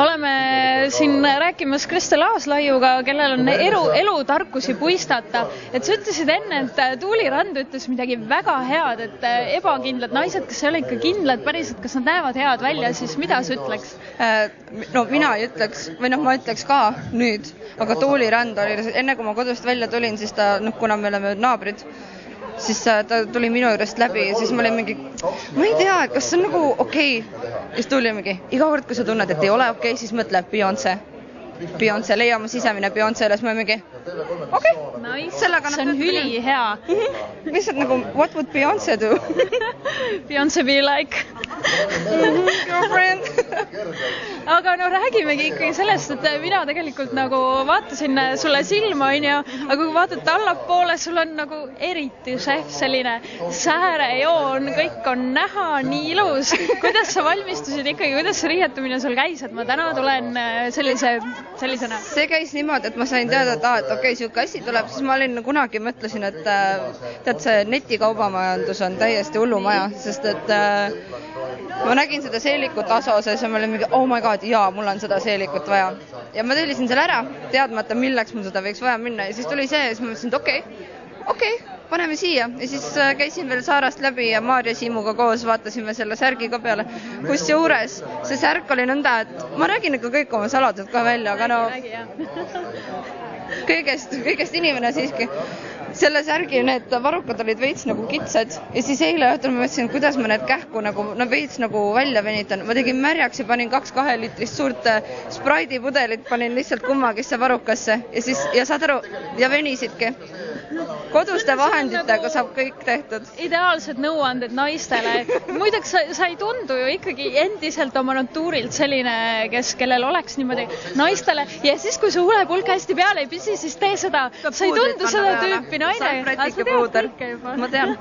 Oleme siin rääkimas Kristel Aaslaiuga, kellel on elutarkusi puistata. Et sa ütlesid enne, et Tuuli Rand ütles midagi väga head, et ebakindlad naised, kes ei ole ikka kindlad päriselt, kas nad näevad head välja, siis mida sa ütleks? No mina ei ütleks, või ma ütleks ka nüüd, aga Tuuli Rand oli, enne kui ma kodust välja tulin, siis ta, kuna me oleme naabrid, siis ta tuli minu juurest läbi ja siis ma olin mingi, ma ei tea, et kas see on nagu okei. Ja siis tuli mingi, iga kord, kui sa tunned, et ei ole okei, siis mõtle Beyoncé, leia oma sisemine Beyoncé üles, ma mingi, okei. Nice. See on üli hea. Lihtsalt nagu, what would Beyoncé do? Beyoncé be like? Girlfriend. Aga no räägimegi ikkagi sellest, et mina tegelikult nagu vaatasin sulle silma, aga kui vaatad allapoole, sul on nagu eriti selline säärejoon, kõik on näha, nii ilus. Kuidas sa valmistusid ikkagi, kuidas see riietumine sul käis, et ma täna tulen sellisena? See käis niimoodi, et ma sain teada, et okei, siuke asi tuleb, siis ma kunagi mõtlesin, et tead, see netikaubamajandus on täiesti hullumaja, sest et ma nägin seda seelikut Asoses ja ma olin mingi, oh my god, jaa, mul on seda seelikut vaja. Ja ma tellisin selle ära, teadmata, milleks mul seda võiks vaja minna. Ja siis tuli see ja siis ma mõtlesin, et okei, paneme siia. Ja siis käisin veel Saarast läbi ja Maarja Siimuga koos vaatasime selle särgi ka peale. Kus juures see särk oli nõnda, et ma räägin ikka kõik oma saladused ka välja, aga no kõigest inimene siiski. Selle särgi need varrukad olid veits nagu kitsad ja siis eile õhtul ma mõtlesin, kuidas ma need kähku nagu, veits nagu välja venitan. Ma tegin märjaks ja panin 2 liitrist suurt Sprite'i pudelit, panin lihtsalt kummagisse varrukasse ja saad aru, ja venisidki. Koduste vahenditega saab kõik tehtud. Ideaalsed nõuanded naistele. Muideks sa ei tundu ju ikkagi endiselt oma natuurilt selline, kellel oleks niimoodi naistele. Ja siis, kui su hulepulk hästi peale ei pisi, siis tee seda. Sa ei tundu seda tüüpi naine. Ma tean.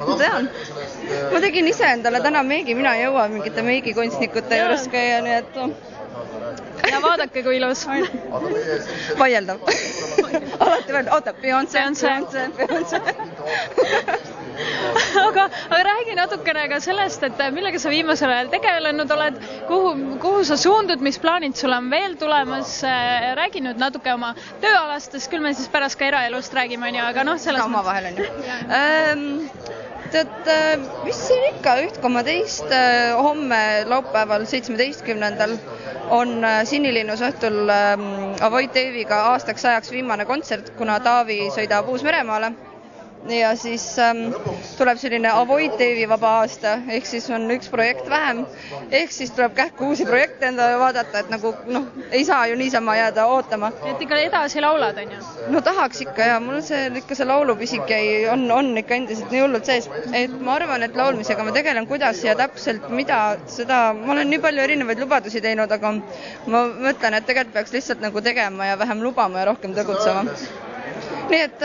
Ma tegin ise endale täna meigi, mina ei jõua mingite meigikunstnikute juures käia, nii et... Ja vaadake, kui ilus. Vaieldav. Alati veel, oota, Beyoncé. Aga räägi natukene ka sellest, et millega sa viimasel ajal tegelenud oled, kuhu sa suundud, mis plaanid sul on veel tulemas, räägi nüüd natuke oma tööalastest, küll me siis pärast ka eraelust räägime, aga selles oma vahel on ju. Tead, mis siin ikka 1,2 homme laupäeval 17. on Sinilinnus õhtul Avoid Daviga aastaks ajaks viimane kontsert, kuna Taavi sõidab Uus-Meremaale. Ja siis tuleb selline Avoid Davi vaba aasta, ehk siis on üks projekt vähem, ehk siis tuleb kähku uusi projekte enda vaadata, et nagu ei saa ju niisama jääda ootama. Et ikka edasi laulad, on ju? No tahaks ikka ja mul see laulupisik on ikka endiselt nii hullult sees, et ma arvan, et laulmisega ma tegelen kuidas ja täpselt mida seda, ma olen nii palju erinevaid lubadusi teinud, aga ma mõtlen, et tegelikult peaks lihtsalt nagu tegema ja vähem lubama ja rohkem tegutsema. Nii et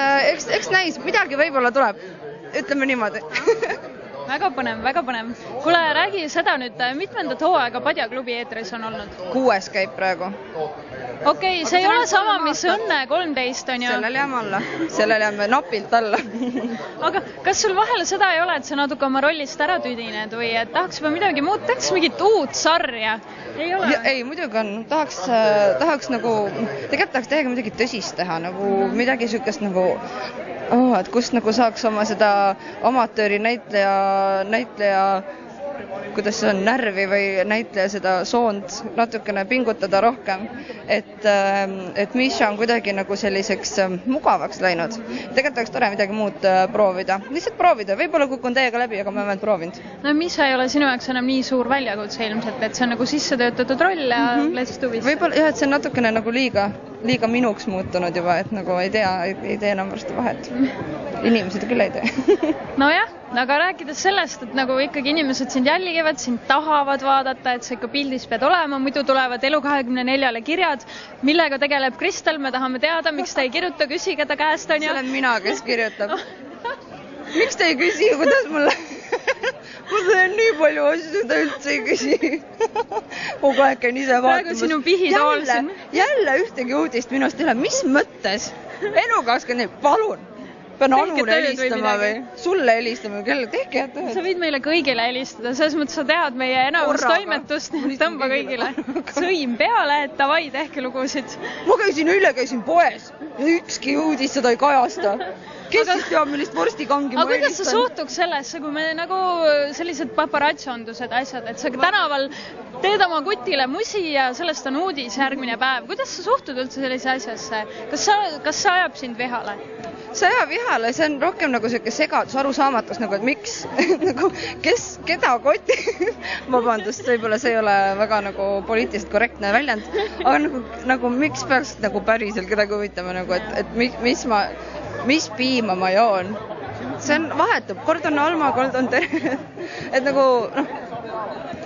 eks näis, midagi võib-olla tuleb, ütleme niimoodi. Väga põnev. Kuule, räägi seda nüüd, mitmendat hooaega Padja klubi eetris on olnud? 6 käib praegu. Okei, see ei ole sama, mis Õnne 13 on ju? Sellel jääme napilt alla. Aga kas sul vahel seda ei ole, et sa natuke oma rollist ära tüdined või et tahaks juba midagi muud, tahaks mingit uut sarja? Ei ole? Ei, muidugi on. Tahaks nagu, tegelikult tahaks täiega midagi tõsist teha, nagu midagi sükest nagu, et kust nagu saaks oma seda amatööri näitleja, kuidas see on, närvi või näitleja seda soond natukene pingutada rohkem, et Misha on kuidagi nagu selliseks mugavaks läinud. Tegelikult oleks tore midagi muud proovida. Lihtsalt proovida, võib-olla kukun täiega läbi, aga ma olen proovinud. No Misha ei ole sinu jaoks enam nii suur väljakutse ilmselt, et see on nagu sisse töötatud roll ja let's do it. Võib-olla jah, et see on natukene nagu liiga minuks muutunud juba, et nagu ei tee enam varsti vahet. Inimesed küll ei tee. Nojah, aga rääkides sellest, et nagu ikkagi inimesed sind jälgivad, sind tahavad vaadata, et sa ikka pildis pead olema, muidu tulevad Elu24 kirjad, millega tegeleb Kristel, me tahame teada, miks ta ei kirjuta, küsige ta käest, on ju? See olen mina, kes kirjutab. Miks ta ei küsi, kuidas mulle? Mul on nii palju asju, ta üldse ei küsi. Kogu aeg käin ise vaatamas. Praegu sinu pihitool siin. Jälle ühtegi uudist minust ei ole. Mis mõttes? Elu24, palun. pean Anule helistama või sulle helistama või kelle, tehke head tööd. Sa võid meile kõigile helistada, selles mõttes sa tead meie enamus toimetust, tõmba kõigile. Sõim peale, et davai, tehke lugusid. Ma käisin poes ja ükski uudis seda ei kajasta. Kes siis teab, millist vorstikangi ma helistan? Aga kuidas sa suhtuks sellesse, kui me nagu sellised paparatsondused asjad, et sa tänaval teed oma kutile musi ja sellest on uudis järgmine päev. Kuidas sa suhtud üldse sellise asjasse? Kas sa ajab sind vihale? See ajab vihale, see on rohkem nagu selline segadus, arusaamatus, nagu, et miks, nagu, keda koti, vabandust, võib-olla see ei ole väga nagu poliitiliselt korrektne väljend, aga nagu miks peaks nagu päriselt kedagi huvitama, nagu, et mis piima ma joon. See on vahetub, kord on Alma, kord on et nagu,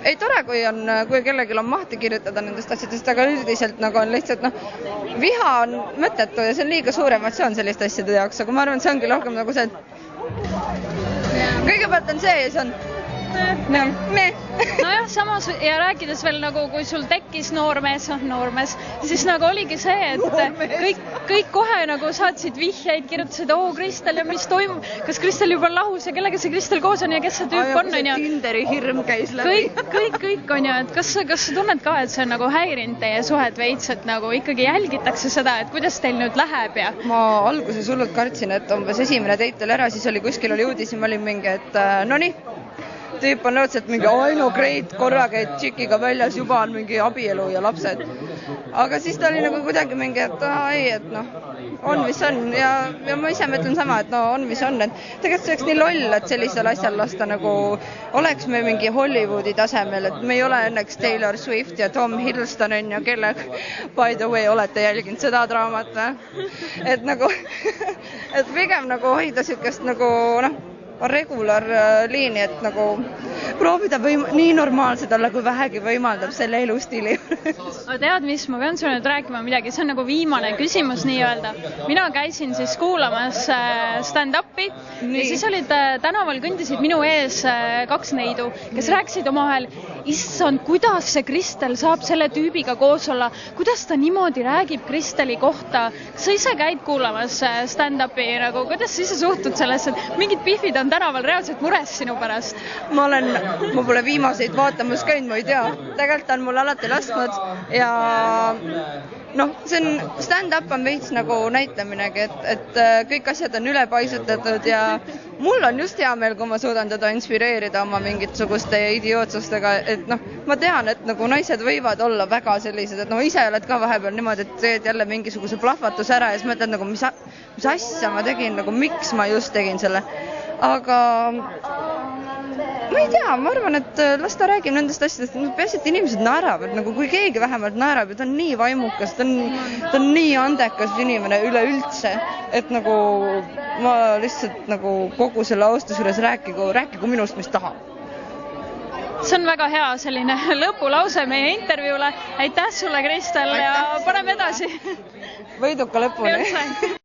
ei tore, kui kellelgi on mahti kirjutada nendest asjadest, aga üldiselt nagu on lihtsalt, viha on mõttetu ja see on liiga suur emotsioon selliste asjade jaoks, aga ma arvan, et see ongi rohkem nagu see, et kõigepealt on see ja see on nojah, samas ja rääkides veel nagu, kui sul tekkis noormees, siis nagu oligi see, et kõik kohe nagu saatsid vihjeid, kirjutasid, Kristel ja mis toimub, kas Kristel juba on lahus ja kellega see Kristel koos on ja kes see tüüp on, on ju. Tinderi hirm käis läbi. Kõik on ju, et kas sa tunned ka, et see on nagu häirinud teie suhet veits, et nagu ikkagi jälgitakse seda, et kuidas teil nüüd läheb ja? Ma alguses hullult kartsin, et umbes esimene date oli ära, siis oli kuskil uudis ja ma olin mingi, et nonii, tüüp on lõudselt mingi great, korra käid tšikiga väljas, juba on mingi abielu ja lapsed. Aga siis ta oli nagu kuidagi mingi, et on mis on ja ma ise mõtlen sama, et on mis on, et tegelikult see oleks nii loll, et sellisel asjal lasta nagu oleks me mingi Hollywoodi tasemel, et me ei ole õnneks Taylor Swift ja Tom Hiddleston on ju, kelle by the way olete jälginud seda draamat või? Et nagu, et pigem nagu hoida sükest nagu regular liini, et nagu proovida nii normaalsed olla, kui vähegi võimaldab selle elustiili. Aga tead mis, ma pean sulle nüüd rääkima midagi, see on nagu viimane küsimus nii-öelda. Mina käisin siis kuulamas stand-upi ja siis olid tänaval kõndisid minu ees 2 neidu, kes rääkisid omavahel, issand, kuidas see Kristel saab selle tüübiga koos olla, kuidas ta niimoodi räägib Kristeli kohta. Sa ise käid kuulamas stand-upi, nagu, kuidas sa ise suhtud sellesse, et mingid pihvid on tänaval reaalselt mures sinu pärast? Ma pole viimaseid vaatamas käinud, ma ei tea. Tegelikult on mul alati lasknud ja see on, stand-up on veits nagu näitaminegi, et kõik asjad on ülepaisutatud ja mul on just hea meel, kui ma suudan teda inspireerida oma mingisuguste idiootsustega, et ma tean, et nagu naised võivad olla väga sellised, et ise oled ka vahepeal niimoodi, et teed jälle mingisuguse plahvatus ära ja siis mõtled nagu, mis asja ma tegin, nagu miks ma just tegin selle. Aga ma ei tea, ma arvan, et las ta räägib nendest asjadest, peaasi, et inimesed naeravad, nagu kui keegi vähemalt naerab ja ta on nii vaimukas, ta on nii andekas inimene üleüldse, et nagu ma lihtsalt nagu kogu selle austus juures rääkigu minust, mis tahab. See on väga hea selline lõpulause meie intervjuule. Aitäh sulle, Kristel, ja paneme edasi. Võiduka lõpuni.